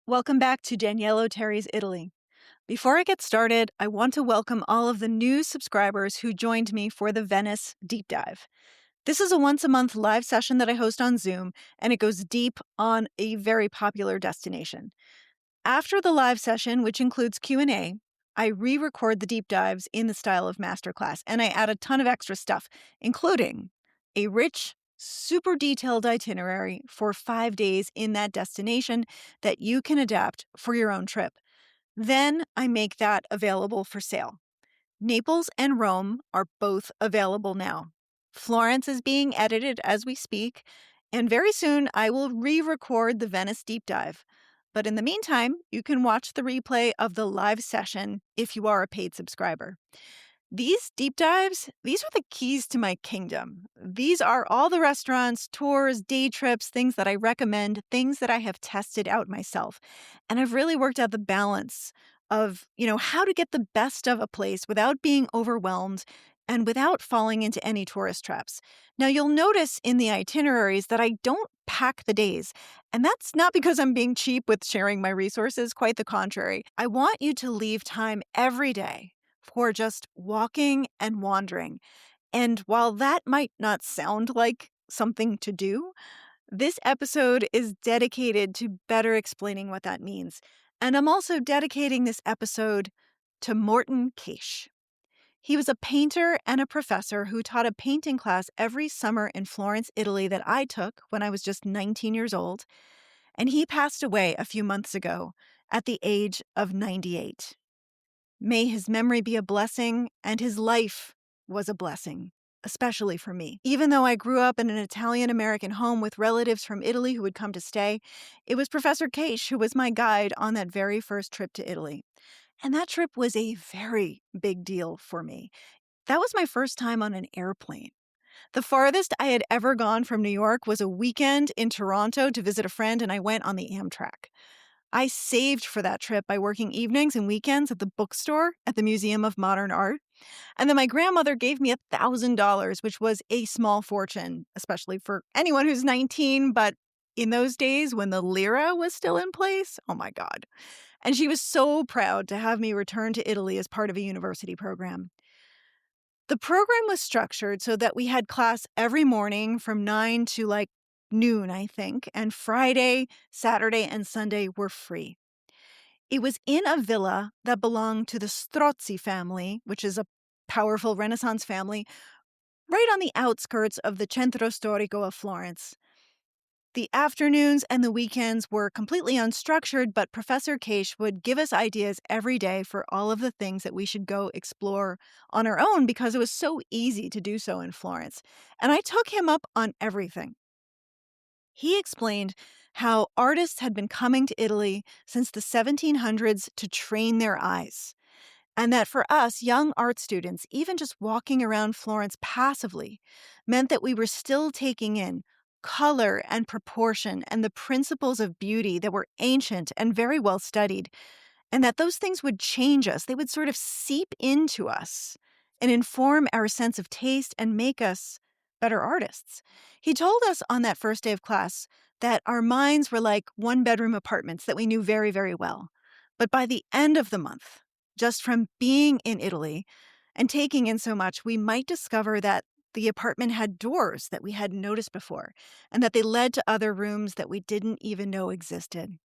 Welcome back to Daniello Terry's Italy. Before I get started, I want to welcome all of the new subscribers who joined me for the Venice Deep Dive. This is a once-a-month live session that I host on Zoom, and it goes deep on a very popular destination. After the live session, which includes Q&A, I re-record the deep dives in the style of masterclass, and I add a ton of extra stuff, including a rich, super detailed itinerary for 5 days in that destination that you can adapt for your own trip. Then I make that available for sale. Naples and Rome are both available now. Florence is being edited as we speak, and very soon I will re-record the Venice deep dive. But in the meantime, you can watch the replay of the live session if you are a paid subscriber. These deep dives, these are the keys to my kingdom. These are all the restaurants, tours, day trips, things that I recommend, things that I have tested out myself. And I've really worked out the balance of, how to get the best of a place without being overwhelmed and without falling into any tourist traps. Now, you'll notice in the itineraries that I don't pack the days. And that's not because I'm being cheap with sharing my resources, quite the contrary. I want you to leave time every day for just walking and wandering. And while that might not sound like something to do, this episode is dedicated to better explaining what that means. And I'm also dedicating this episode to Morton Caish. He was a painter and a professor who taught a painting class every summer in Florence, Italy that I took when I was just 19 years old. And he passed away a few months ago at the age of 98. May his memory be a blessing, and his life was a blessing, especially for me. Even though I grew up in an Italian-American home with relatives from Italy who would come to stay, it was Professor Caish who was my guide on that very first trip to Italy. And that trip was a very big deal for me. That was my first time on an airplane. The farthest I had ever gone from New York was a weekend in Toronto to visit a friend, and I went on the Amtrak. I saved for that trip by working evenings and weekends at the bookstore at the Museum of Modern Art. And then my grandmother gave me $1,000, which was a small fortune, especially for anyone who's 19. But in those days when the lira was still in place, oh my God. And she was so proud to have me return to Italy as part of a university program. The program was structured so that we had class every morning from 9 to noon, I think, and Friday, Saturday, and Sunday were free. It was in a villa that belonged to the Strozzi family, which is a powerful Renaissance family, right on the outskirts of the Centro Storico of Florence. The afternoons and the weekends were completely unstructured, but Professor Caish would give us ideas every day for all of the things that we should go explore on our own because it was so easy to do so in Florence. And I took him up on everything. He explained how artists had been coming to Italy since the 1700s to train their eyes, and that for us young art students, even just walking around Florence passively meant that we were still taking in color and proportion and the principles of beauty that were ancient and very well studied, and that those things would change us. They would sort of seep into us and inform our sense of taste and make us better artists. He told us on that first day of class that our minds were like one-bedroom apartments that we knew very, very well. But by the end of the month, just from being in Italy and taking in so much, we might discover that the apartment had doors that we hadn't noticed before, and that they led to other rooms that we didn't even know existed.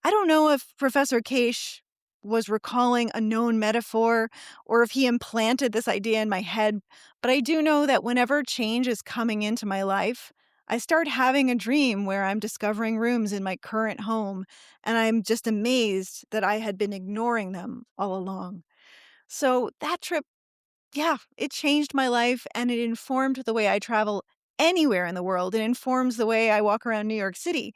I don't know if Professor Caish was recalling a known metaphor or if he implanted this idea in my head, but I do know that whenever change is coming into my life, I start having a dream where I'm discovering rooms in my current home, and I'm just amazed that I had been ignoring them all along. So that trip, yeah, it changed my life, and it informed the way I travel anywhere in the world. It informs the way I walk around New York City.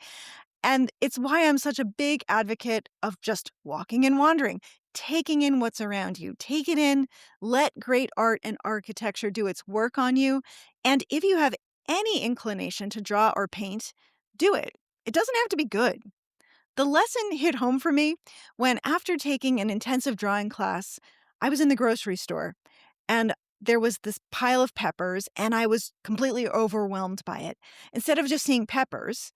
And it's why I'm such a big advocate of just walking and wandering, taking in what's around you. Take it in, let great art and architecture do its work on you. And if you have any inclination to draw or paint, do it. It doesn't have to be good. The lesson hit home for me when, after taking an intensive drawing class, I was in the grocery store and there was this pile of peppers and I was completely overwhelmed by it. Instead of just seeing peppers,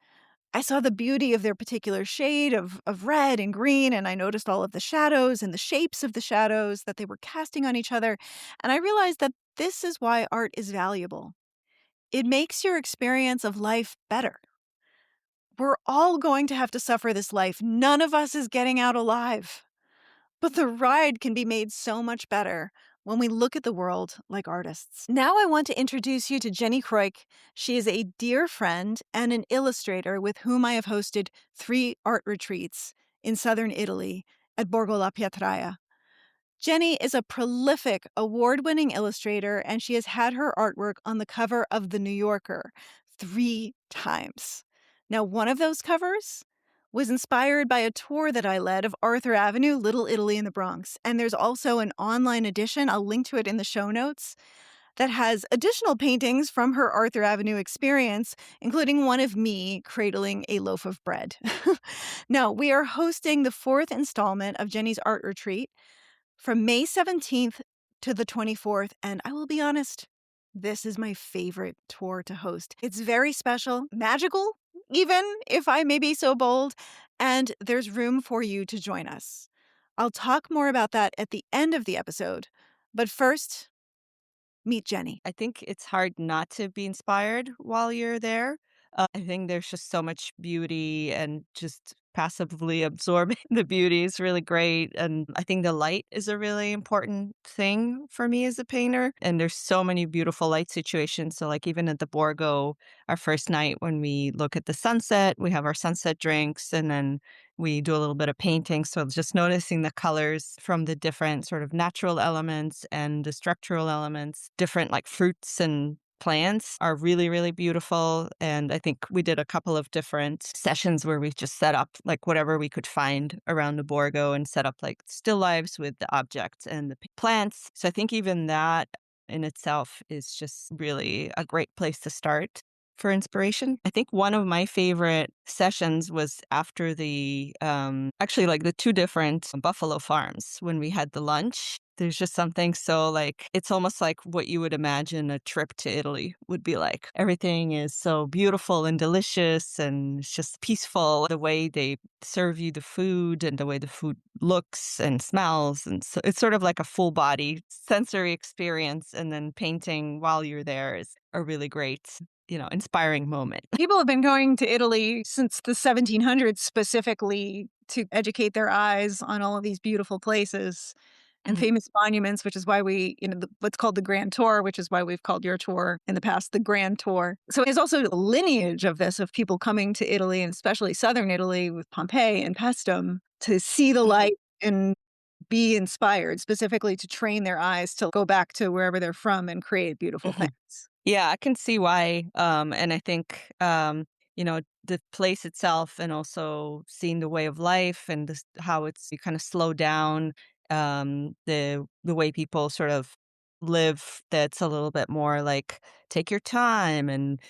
I saw the beauty of their particular shade of red and green, and I noticed all of the shadows and the shapes of the shadows that they were casting on each other. And I realized that this is why art is valuable. It makes your experience of life better. We're all going to have to suffer this life. None of us is getting out alive. But the ride can be made so much better when we look at the world like artists. Now I want to introduce you to Jenny Kroik. She is a dear friend and an illustrator with whom I have hosted 3 art retreats in southern Italy at Borgo La Pietraia. Jenny is a prolific, award-winning illustrator, and she has had her artwork on the cover of The New Yorker 3 times. Now, one of those covers was inspired by a tour that I led of Arthur Avenue, Little Italy in the Bronx. And there's also an online edition, I'll link to it in the show notes, that has additional paintings from her Arthur Avenue experience, including one of me cradling a loaf of bread. Now, we are hosting the 4th installment of Jenny's art retreat from May 17th to the 24th, and I will be honest, this is my favorite tour to host. It's very special, magical, even if I may be so bold, and there's room for you to join us. I'll talk more about that at the end of the episode, but first, meet Jenny. I think it's hard not to be inspired while you're there. I think there's just so much beauty and just passively absorbing the beauty is really great. And I think the light is a really important thing for me as a painter. And there's so many beautiful light situations. So, like, even at the Borgo, our first night when we look at the sunset, we have our sunset drinks and then we do a little bit of painting. So, just noticing the colors from the different sort of natural elements and the structural elements, different like fruits and plants are really, really beautiful. And I think we did a couple of different sessions where we just set up like whatever we could find around the Borgo and set up like still lives with the objects and the plants. So I think even that in itself is just really a great place to start for inspiration. I think one of my favorite sessions was after actually like the 2 different buffalo farms when we had the lunch. There's just something so like it's almost like what you would imagine a trip to Italy would be like. Everything is so beautiful and delicious and it's just peaceful. The way they serve you the food and the way the food looks and smells. And so it's sort of like a full body sensory experience. And then painting while you're there is a really great inspiring moment. People have been going to Italy since the 1700s specifically to educate their eyes on all of these beautiful places and Mhm, famous monuments, which is why what's called the Grand Tour, which is why we've called your tour in the past the Grand Tour. So there's also a lineage of this, of people coming to Italy, and especially southern Italy with Pompeii and Paestum, to see the mhm, light and be inspired, specifically to train their eyes to go back to wherever they're from and create beautiful mhm. things. Yeah, I can see why. And I think, the place itself and also seeing the way of life and how you kind of slow down the way people sort of live that's a little bit more like take your time and,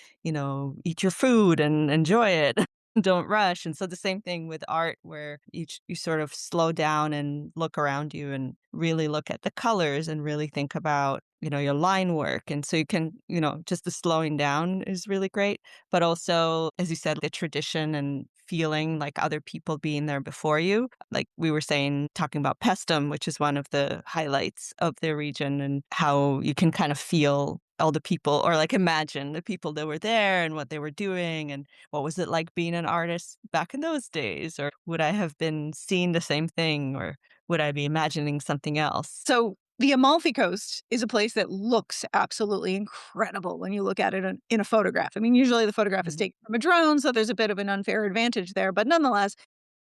eat your food and enjoy it. Don't rush. And so the same thing with art where you sort of slow down and look around you and really look at the colors and really think about your line work. And so you can, just the slowing down is really great. But also, as you said, the tradition and feeling like other people being there before you. Like we were saying, talking about Pestum, which is one of the highlights of the region, and how you can kind of feel all the people or like imagine the people that were there and what they were doing and what was it like being an artist back in those days, or would I have been seeing the same thing, or would I be imagining something else? So the Amalfi Coast is a place that looks absolutely incredible when you look at it in a photograph. I mean, usually the photograph is Mhm. taken from a drone, so there's a bit of an unfair advantage there. But nonetheless,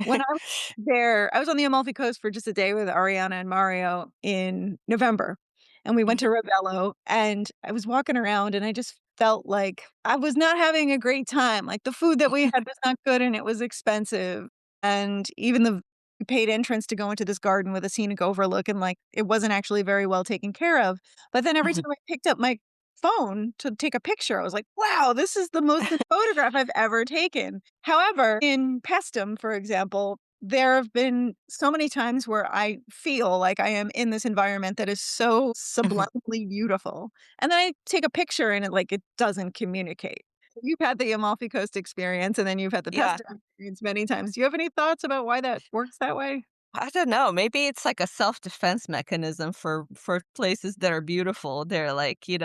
when I was there, I was on the Amalfi Coast for just a day with Ariana and Mario in November. And we went to Mhm. Ravello, and I was walking around and I just felt like I was not having a great time. Like the food that we had was not good and it was expensive. And even the paid entrance to go into this garden with a scenic overlook, and like it wasn't actually very well taken care of. But then every time I picked up my phone to take a picture, I was like, wow, this is the most good photograph I've ever taken. However, in Pestum, for example, there have been so many times where I feel like I am in this environment that is so Mhm. sublimely beautiful. And then I take a picture and it doesn't communicate. You've had the Amalfi Coast experience, and then you've had the Yeah. Pesto experience many times. Do you have any thoughts about why that works that way? I don't know, maybe it's like a self-defense mechanism for places that are beautiful. They're like, you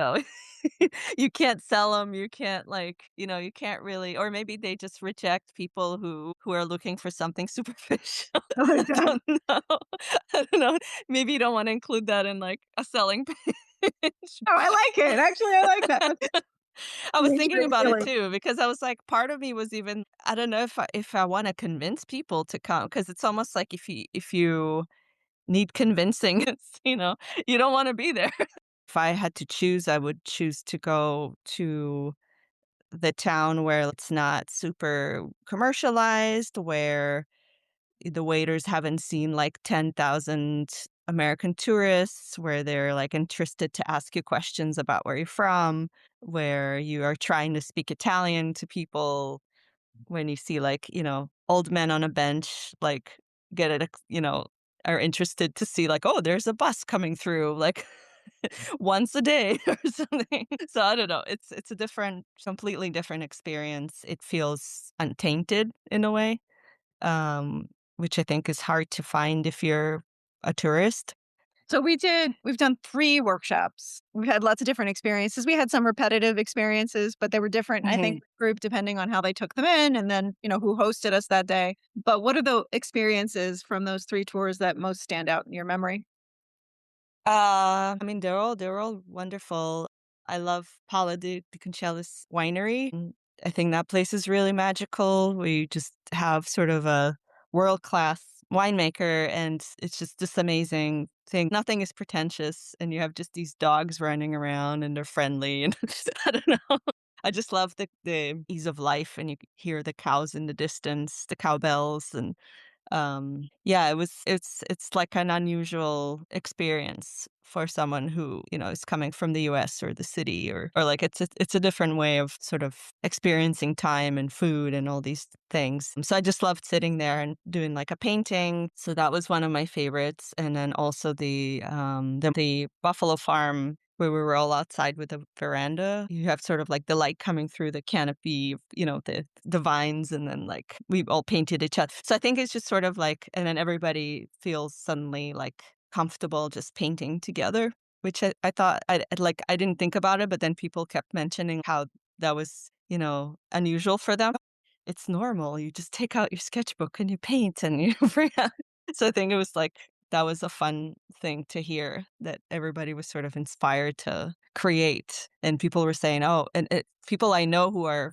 can't sell them. You can't like, you can't really, or maybe they just reject people who are looking for something superficial. Oh, I yeah. don't know. I don't know. Maybe you don't wanna include that in, like, a selling page. Oh, I like it. Actually, I like that. That's I was very, thinking very about it silly. too because I was like, part of me was even I don't know if I wanna convince people to come because it's almost like if you need convincing, you don't wanna be there. If I had to choose, I would choose to go to the town where it's not super commercialized, where the waiters haven't seen like 10,000 American tourists, where they're like interested to ask you questions about where you're from, where you are trying to speak Italian to people. When you see like, old men on a bench, like get it, are interested to see like, oh, there's a bus coming through like once a day or something. So I don't know. It's a completely different experience. It feels untainted in a way, um, which I think is hard to find if you're a tourist. So we've done 3 workshops. We've had lots of different experiences. We had some repetitive experiences, but they were different, I think, Mhm. group depending on how they took them in and then, who hosted us that day. But what are the experiences from those 3 tours that most stand out in your memory? I mean, they're all wonderful. I love Paula de Conchelis Winery. I think that place is really magical. We just have sort of a world-class winemaker, and it's just this amazing thing. Nothing is pretentious, and you have just these dogs running around, and they're friendly, and I don't know. I just love the ease of life, and you hear the cows in the distance, the cowbells, and yeah, it's like an unusual experience for someone who, is coming from the US or the city or like it's a different way of sort of experiencing time and food and all these things. So I just loved sitting there and doing like a painting. So that was one of my favorites. And then also the Buffalo Farm where we were all outside with a veranda. You have sort of like the light coming through the canopy, the vines, and then like we all painted each other. So I think it's just sort of like, and then everybody feels suddenly like comfortable just painting together, which I thought like I didn't think about it, but then people kept mentioning how that was, unusual for them. It's normal. You just take out your sketchbook and you paint and you bring out. So I think it was like that was a fun thing to hear that everybody was sort of inspired to create. And people were saying, oh, and people I know who are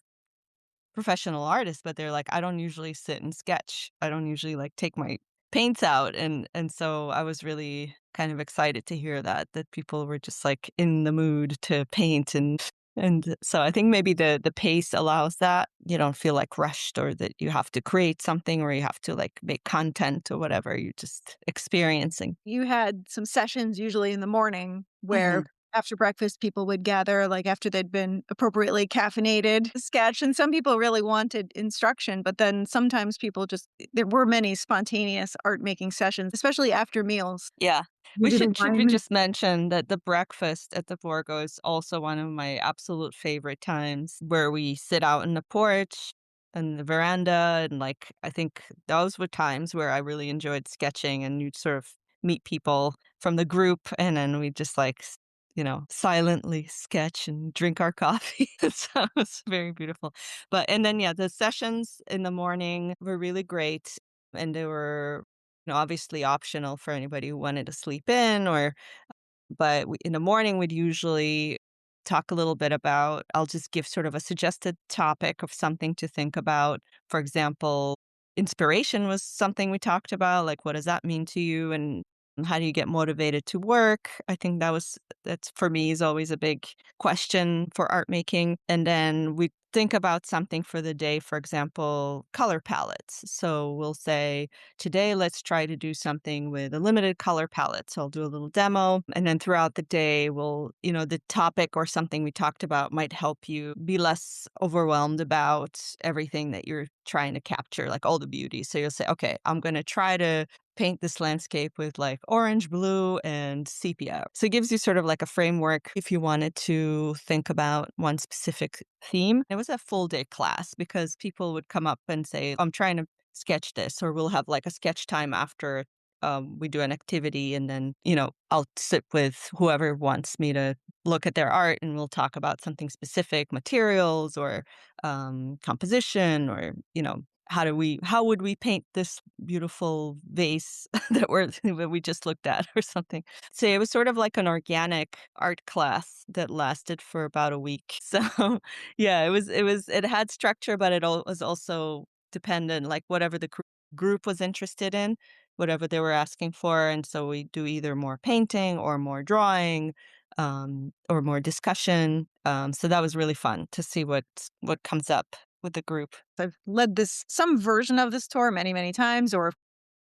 professional artists, but they're like, I don't usually sit and sketch. I don't usually like take my paints out. And so I was really kind of excited to hear that people were just like in the mood to paint and so I think maybe the pace allows that. You don't feel like rushed or that you have to create something or you have to like make content or whatever. You're just experiencing. You had some sessions usually in the morning where Mhm. after breakfast people would gather, like, after they'd been appropriately caffeinated, sketch, and some people really wanted instruction, but then sometimes people just there were many spontaneous art-making sessions, especially after meals. Yeah. You did a Should we wine. just mention that the breakfast at the Borgo is also one of my absolute favorite times where we sit out in the porch and the veranda and like I think those were times where I really enjoyed sketching and you'd sort of meet people from the group and then we just like silently sketch and drink our coffee. So it was very beautiful. But and then yeah, the sessions in the morning were really great and they were obviously optional for anybody who wanted to sleep in or but in the morning we'd usually talk a little bit about I'll just give sort of a suggested topic of something to think about. For example, inspiration was something we talked about, like what does that mean to you and how do you get motivated to work? I think that's for me is always a big question for art making. And then we think about something for the day, for example, color palettes. So we'll say today, let's try to do something with a limited color palette. So I'll do a little demo. And then throughout the day, the topic or something we talked about might help you be less overwhelmed about everything that you're trying to capture like all the beauty. So you'll say, okay, I'm going to try to paint this landscape with like orange, blue, and sepia. So it gives you sort of like a framework if you wanted to think about one specific theme. It was a full day class because people would come up and say, I'm trying to sketch this, or we'll have like a sketch time after we do an activity. And then, I'll sit with whoever wants me to look at their art and we'll talk about something specific, materials or composition, or, how would we paint this beautiful vase that we just looked at or something. So it was sort of like an organic art class that lasted for about a week. So yeah, it had structure, but was also dependent, like whatever the group was interested in, whatever they were asking for. And so we do either more painting or more drawing, or more discussion. So that was really fun to see what comes up with the group. I've led some version of this tour many, many times, or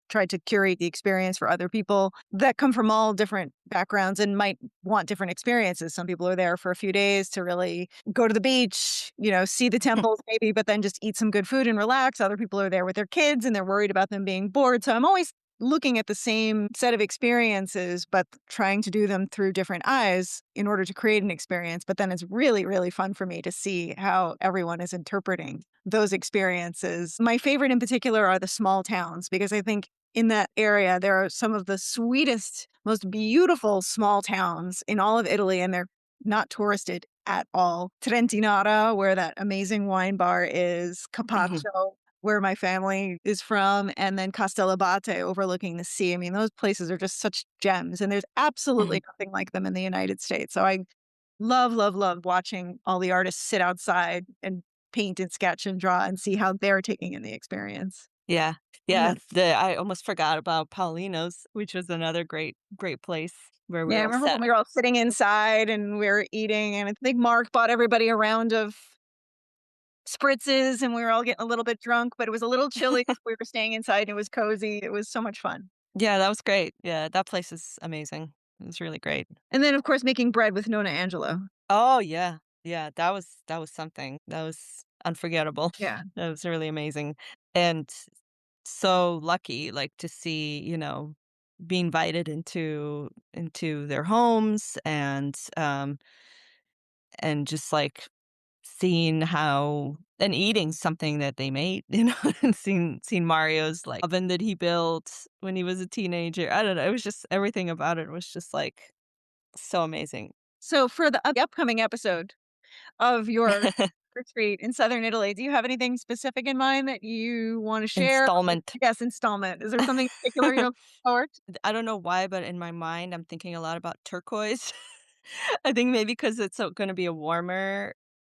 tried to curate the experience for other people that come from all different backgrounds and might want different experiences. Some people are there for a few days to really go to the beach, see the temples maybe, but then just eat some good food and relax. Other people are there with their kids and they're worried about them being bored. So I'm always looking at the same set of experiences, but trying to do them through different eyes in order to create an experience. But then it's really, really fun for me to see how everyone is interpreting those experiences. My favorite in particular are the small towns, because I think in that area, there are some of the sweetest, most beautiful small towns in all of Italy, and they're not touristed at all. Trentinara, where that amazing wine bar is, Mhm, Capaccio, where my family is from, and then Castellabate overlooking the sea. I mean, those places are just such gems, and there's mhm. absolutely nothing like them in the United States. So I love, love, love watching all the artists sit outside and paint and sketch and draw and see how they're taking in the experience. Yeah. Yeah. Yeah, I almost forgot about Paulino's, which was another great place where we Yeah, I all remember sat. when we were all sitting inside and we were eating, and I think Mark bought everybody a round of spritzes, and we were all getting a little bit drunk, but it was a little chilly. We were staying inside and it was cozy. It was so much fun. Yeah, that was great. Yeah, that place is amazing. It was really great. And then, of course, making bread with Nona Angelo. Oh, yeah. Yeah, that was something. That was unforgettable. Yeah. That was really amazing, and so lucky, like, to see, be invited into their homes, and just, like, seeing how and eating something that they made, and seeing Mario's, like, oven that he built when he was a teenager. I don't know, it was just everything about it was just, like, so amazing. So, for the upcoming episode of your retreat in southern Italy, do you have anything specific in mind that you want to share? Installment. Yes, installment. Is there something particular you look forward to? I don't know why, but in my mind, I'm thinking a lot about turquoise. I think maybe because it's gonna be a warmer,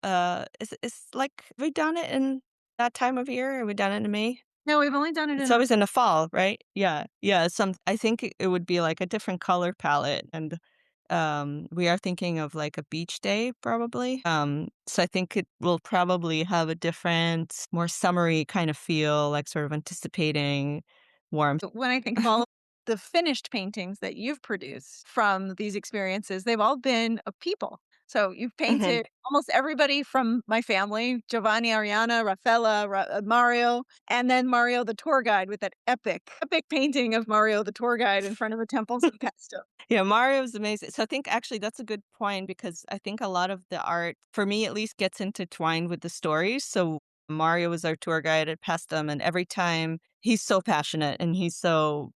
it's like have we done it in that time of year? Have we done it in May? No, we've only done it It's in always in the fall, right? Yeah, yeah, I think it would be like a different color palette, and, we are thinking of like a beach day probably, so I think it will probably have a different, more summery kind of feel, like sort of anticipating warmth. when I think of all the finished paintings that you've produced from these experiences, they've all been of people. So you've Mhm. painted almost everybody from my family: Giovanni, Ariana, Raffaella, Mario, and then Mario the tour guide with that epic painting of Mario the tour guide in front of the temples in Pesto. Yeah, Mario's amazing. So I think actually that's a good point because I think a lot of the art, for me at least, gets intertwined with the stories. So Mario was our tour guide at Pestum, and every time he's so passionate and he's so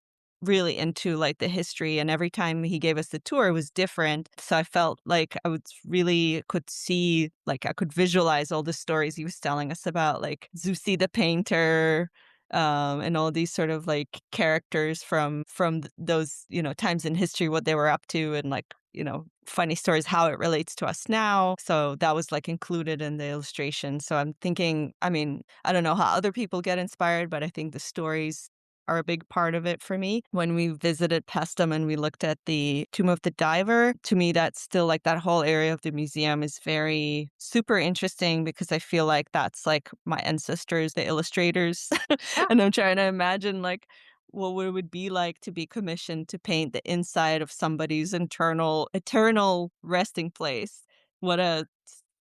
really into like the history, and every time he gave us the tour it was different. So I felt like I was really could see, like I could visualize all the stories he was telling us about, like Zusi the painter, and all these sort of like characters from those times in history, what they were up to, and like funny stories, how it relates to us now. So that was like included in the illustration. So I'm thinking, I mean, I don't know how other people get inspired, but I think the stories are a big part of it for me. When we visited Pestum and we looked at the Tomb of the Diver, to me, that's still like that whole area of the museum is very super interesting because I feel like that's like my ancestors, the illustrators. Yeah. And I'm trying to imagine like what it would be like to be commissioned to paint the inside of somebody's eternal resting place. What a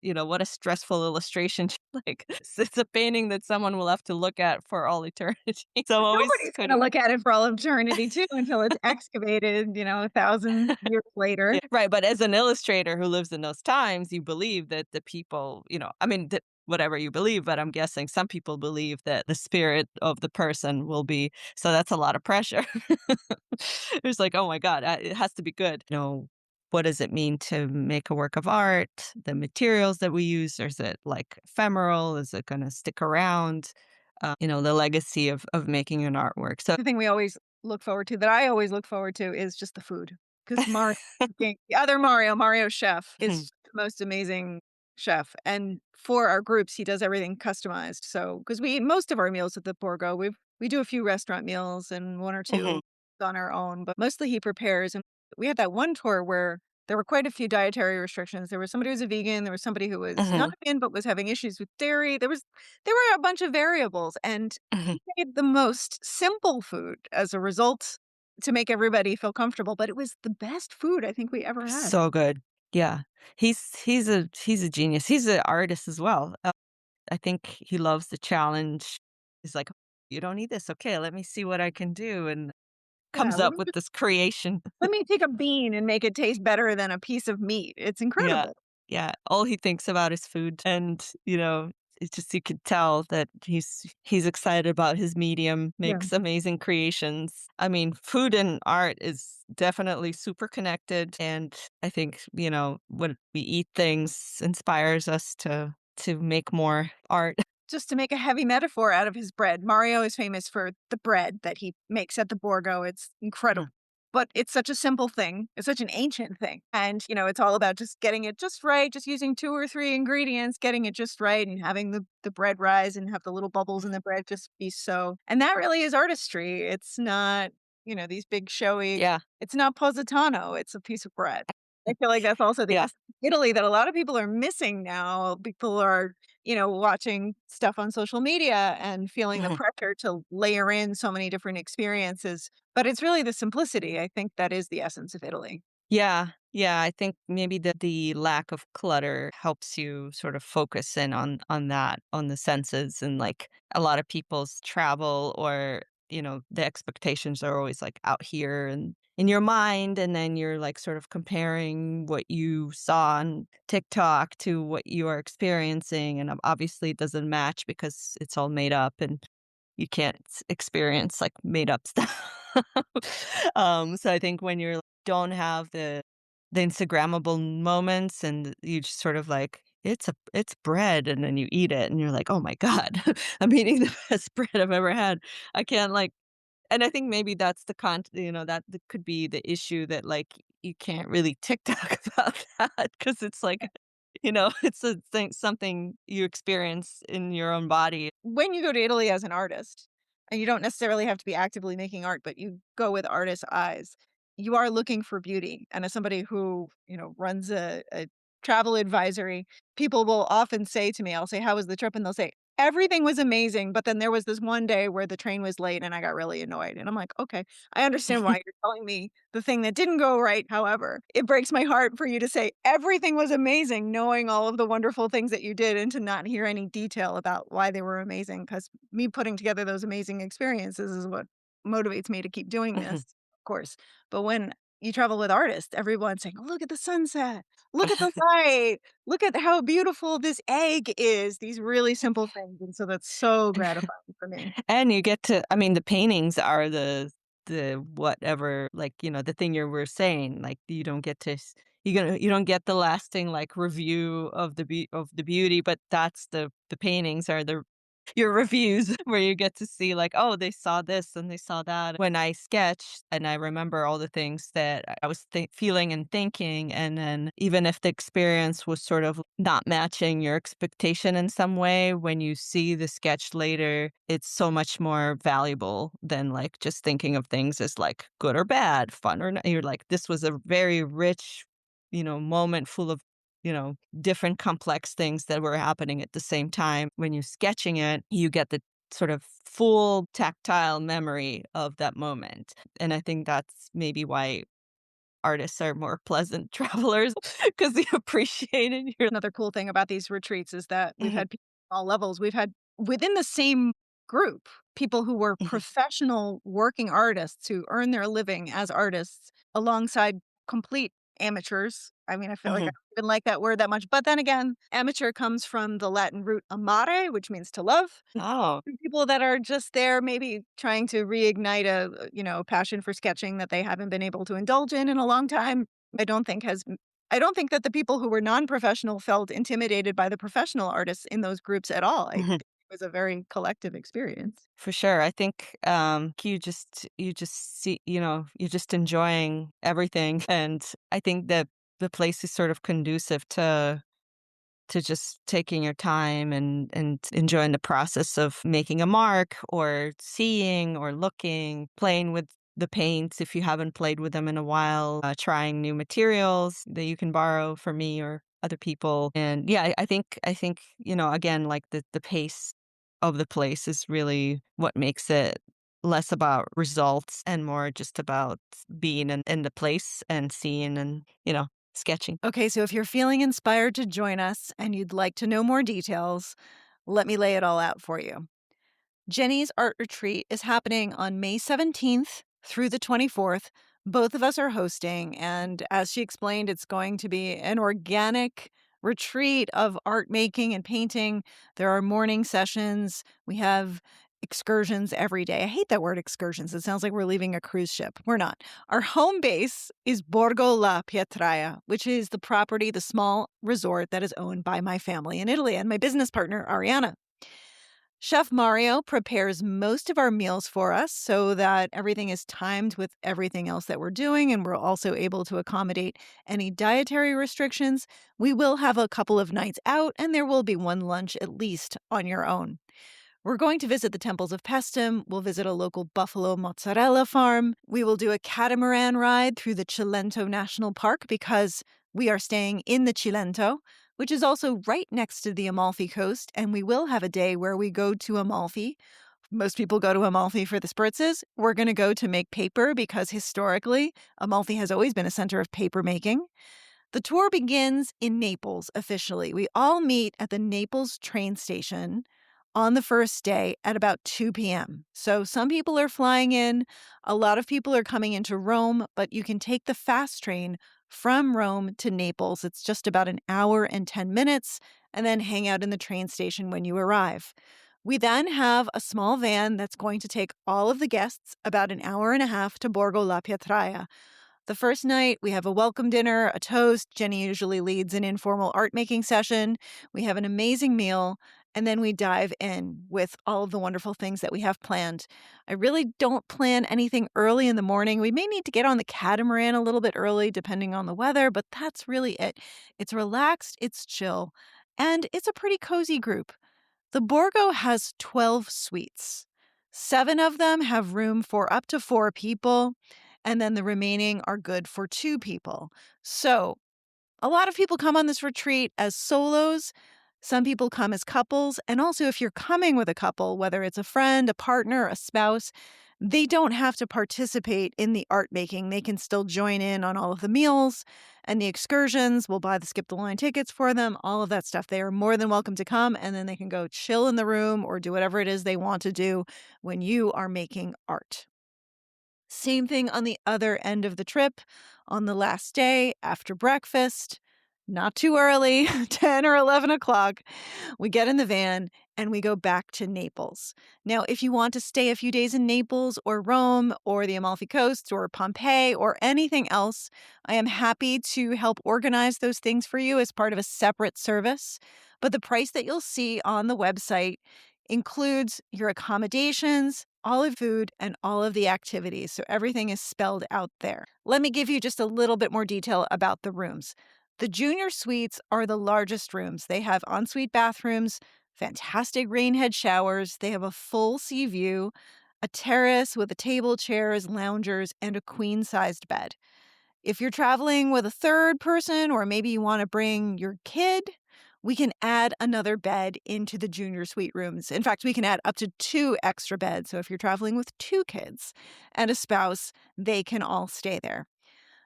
what a stressful illustration. Like, it's a painting that someone will have to look at for all eternity. So I'm always Nobody's kind gonna of look at it for all eternity too until it's excavated, 1,000 years later. yeah, right, but as an illustrator who lives in those times, you believe that the people, I mean, that whatever you believe, but I'm guessing some people believe that the spirit of the person will be, so that's a lot of pressure. It's like, "Oh my god, it has to be good." What does it mean to make a work of art? The materials that we use, or is it, like, ephemeral? Is it gonna stick around? The legacy of making an artwork, so The thing we always look forward to, that I always look forward to, is just the food. Because the other Mario Chef, is the most amazing chef, and for our groups, he does everything customized. So, because we eat most of our meals at the Borgo, we do a few restaurant meals and 1 or 2 Mhm, on our own, but mostly he prepares. And we had that one tour where there were quite a few dietary restrictions. There was somebody who was a vegan, there was somebody who was not mhm, a vegan but was having issues with dairy. There were a bunch of variables, and mhm. he made the most simple food as a result to make everybody feel comfortable, but it was the best food I think we ever had. So good. Yeah. He's a genius. He's an artist as well. I think he loves the challenge. He's like, "You don't need this. Okay, let me see what I can do," and Yeah, comes up with this creation. let me take a bean and make it taste better than a piece of meat. It's Yeah. incredible. Yeah. All he thinks about is food. And, it's just you could tell that he's excited about his medium, Yeah. makes amazing creations. I mean, food and art is definitely super connected. And I think, when we eat things inspires us to make more art. Just to make a heavy metaphor out of his bread, Mario is famous for the bread that he makes at the Borgo. It's incredible. But it's such a simple thing. It's such an ancient thing. And, it's all about just getting it just right, just using 2 or 3 ingredients, getting it just right and having the bread rise and have the little bubbles in the bread just be so. And that really is artistry. It's not, these big showy, Yeah. it's not Positano, it's a piece of bread. I feel like that's also the Yeah. essence of Italy that a lot of people are missing now. People are watching stuff on social media and feeling the pressure to layer in so many different experiences. But it's really the simplicity. I think that is the essence of Italy. Yeah, yeah, I think maybe the lack of clutter helps you sort of focus in on that, on the senses, and like a lot of people's travel, or the expectations are always like out here and in your mind, and then you're like sort of comparing what you saw on TikTok to what you are experiencing, and obviously it doesn't match because it's all made up, and you can't experience like made up stuff. So I think when you're don't have the Instagrammable moments, and you just sort of like, it's bread, and then you eat it and you're like, "Oh my god, I'm eating the best bread I've ever had." I can't like, and I think maybe that's that could be the issue, that like you can't really TikTok about that because it's like, it's a thing, something you experience in your own body. When you go to Italy as an artist, and you don't necessarily have to be actively making art, but you go with artist eyes, you are looking for beauty. And as somebody who, runs a travel advisory, people will often say to me, I'll say, "How was the trip?" And they'll say, "Everything was amazing, but then there was this one day where the train was late and I got really annoyed." And I'm like, "Okay, I understand why you're telling me the thing that didn't go right. However, it breaks my heart for you to say everything was amazing, knowing all of the wonderful things that you did, and to not hear any detail about why they were amazing. Because me putting together those amazing experiences is what motivates me to keep doing this, of course. But when you travel with artists, everyone's saying, "Look at the sunset. Look at the light. Look at how beautiful this egg is." These really simple things, and so that's so gratifying for me. And you get to, I mean, the paintings are the whatever, like, the thing you were saying, like, you don't get to you don't get the lasting, like, review of the beauty, but that's the paintings are your reviews where you get to see like, "Oh, they saw this and they saw that." When I sketch and I remember all the things that I was feeling and thinking, and then even if the experience was sort of not matching your expectation in some way, when you see the sketch later, it's so much more valuable than like just thinking of things as like good or bad, fun or not. You're like, this was a very rich, moment full of, different complex things that were happening at the same time. When you're sketching it, you get the sort of full tactile memory of that moment. And I think that's maybe why artists are more pleasant travelers because they appreciate it. You're Another cool thing about these retreats is that we've Mhm, had people at all levels. We've had within the same group, people who were mhm, professional working artists who earn their living as artists alongside complete amateurs. I mean, I feel like I mhm. don't even like that word that much. But then again, amateur comes from the Latin root amare, which means to love. Oh. People that are just there maybe trying to reignite passion for sketching that they haven't been able to indulge in a long time. I don't think has I don't think that the people who were non-professional felt intimidated by the professional artists in those groups at all. I think it was a very collective experience. For sure. I think, you just see you're just enjoying everything, and I think that the place is sort of conducive to just taking your time and enjoying the process of making a mark or seeing or looking, playing with the paints if you haven't played with them in a while, trying new materials that you can borrow from me or other people. And yeah, I think, again, like the pace of the place is really what makes it less about results and more just about being in the place and seeing and, sketching. Okay, so if you're feeling inspired to join us and you'd like to know more details, let me lay it all out for you. Jenny's art retreat is happening on May 17th through the 24th. Both of us are hosting, and as she explained, it's going to be an organic retreat of art making and painting. There are morning sessions. We have excursions every day. I hate that word excursions. It sounds like we're leaving a cruise ship. We're not. Our home base is Borgo La Pietraia, which is the small resort that is owned by my family in Italy and my business partner, Ariana. Chef Mario prepares most of our meals for us so that everything is timed with everything else that we're doing, and we're also able to accommodate any dietary restrictions. We will have a couple of nights out, and there will be one lunch at least on your own. We're going to visit the temples of Pestum. We'll visit a local buffalo mozzarella farm. We will do a catamaran ride through the Cilento National Park because we are staying in the Cilento, which is also right next to the Amalfi Coast. And we will have a day where we go to Amalfi. Most people go to Amalfi for the spritzes. We're going to go to make paper because historically, Amalfi has always been a center of paper making. The tour begins in Naples officially. We all meet at the Naples train station on the first day at about 2 p.m. So some people are flying in, a lot of people are coming into Rome, but you can take the fast train from Rome to Naples. It's just about an hour and 10 minutes, and then hang out in the train station when you arrive. We then have a small van that's going to take all of the guests about an hour and a half to Borgo La Pietraia. The first night, we have a welcome dinner, a toast. Jenny usually leads an informal art making session. We have an amazing meal, and then we dive in with all of the wonderful things that we have planned. I really don't plan anything early in the morning. We may need to get on the catamaran a little bit early, depending on the weather, but that's really it. It's relaxed, it's chill, and it's a pretty cozy group. The Borgo has 12 suites. 7 of them have room for up to 4 people, and then the remaining are good for 2 people. So, a lot of people come on this retreat as solos. Some people come as couples. And also, if you're coming with a couple, whether it's a friend, a partner, a spouse, they don't have to participate in the art making. They can still join in on all of the meals and the excursions. We'll buy the skip the line tickets for them, all of that stuff. They are more than welcome to come, and then they can go chill in the room or do whatever it is they want to do when you are making art. Same thing on the other end of the trip. On the last day, after breakfast, not too early, 10 or 11 o'clock, we get in the van and we go back to Naples. Now, if you want to stay a few days in Naples or Rome or the Amalfi Coast or Pompeii or anything else, I am happy to help organize those things for you as part of a separate service. But the price that you'll see on the website includes your accommodations, all of food, and all of the activities. So everything is spelled out there. Let me give you just a little bit more detail about the rooms. The junior suites are the largest rooms. They have ensuite bathrooms, fantastic rainhead showers. They have a full sea view, a terrace with a table, chairs, loungers, and a queen-sized bed. If you're traveling with a third person, or maybe you want to bring your kid, we can add another bed into the junior suite rooms. In fact, we can add up to 2 extra beds. So if you're traveling with 2 kids and a spouse, they can all stay there.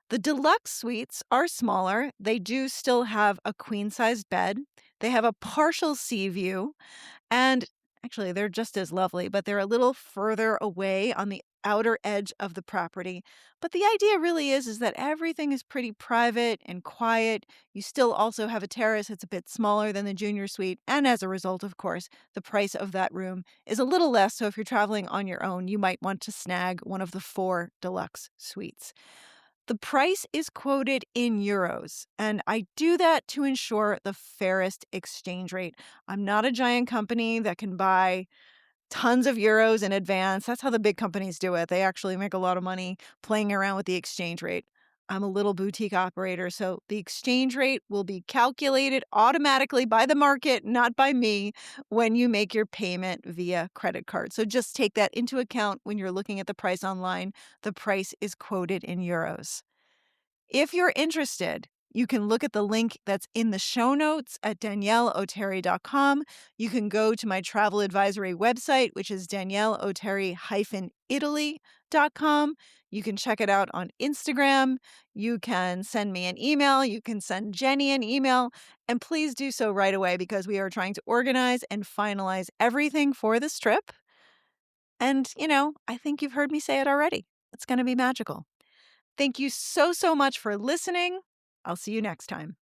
The deluxe suites are smaller. They do still have a queen sized bed. They have a partial sea view. And actually, they're just as lovely, but they're a little further away on the outer edge of the property. But the idea really is that everything is pretty private and quiet. You still also have a terrace. It's a bit smaller than the junior suite. And as a result, of course, the price of that room is a little less. So if you're traveling on your own, you might want to snag one of the 4 deluxe suites. The price is quoted in euros, and I do that to ensure the fairest exchange rate. I'm not a giant company that can buy tons of euros in advance. That's how the big companies do it. They actually make a lot of money playing around with the exchange rate. I'm a little boutique operator, so the exchange rate will be calculated automatically by the market, not by me, when you make your payment via credit card. So just take that into account when you're looking at the price online. The price is quoted in euros. If you're interested, you can look at the link that's in the show notes at danielleoteri.com. You can go to my travel advisory website, which is danielleoteri-italy.com. You can check it out on Instagram. You can send me an email. You can send Jenny an email. And please do so right away because we are trying to organize and finalize everything for this trip. And, I think you've heard me say it already. It's going to be magical. Thank you so, so much for listening. I'll see you next time.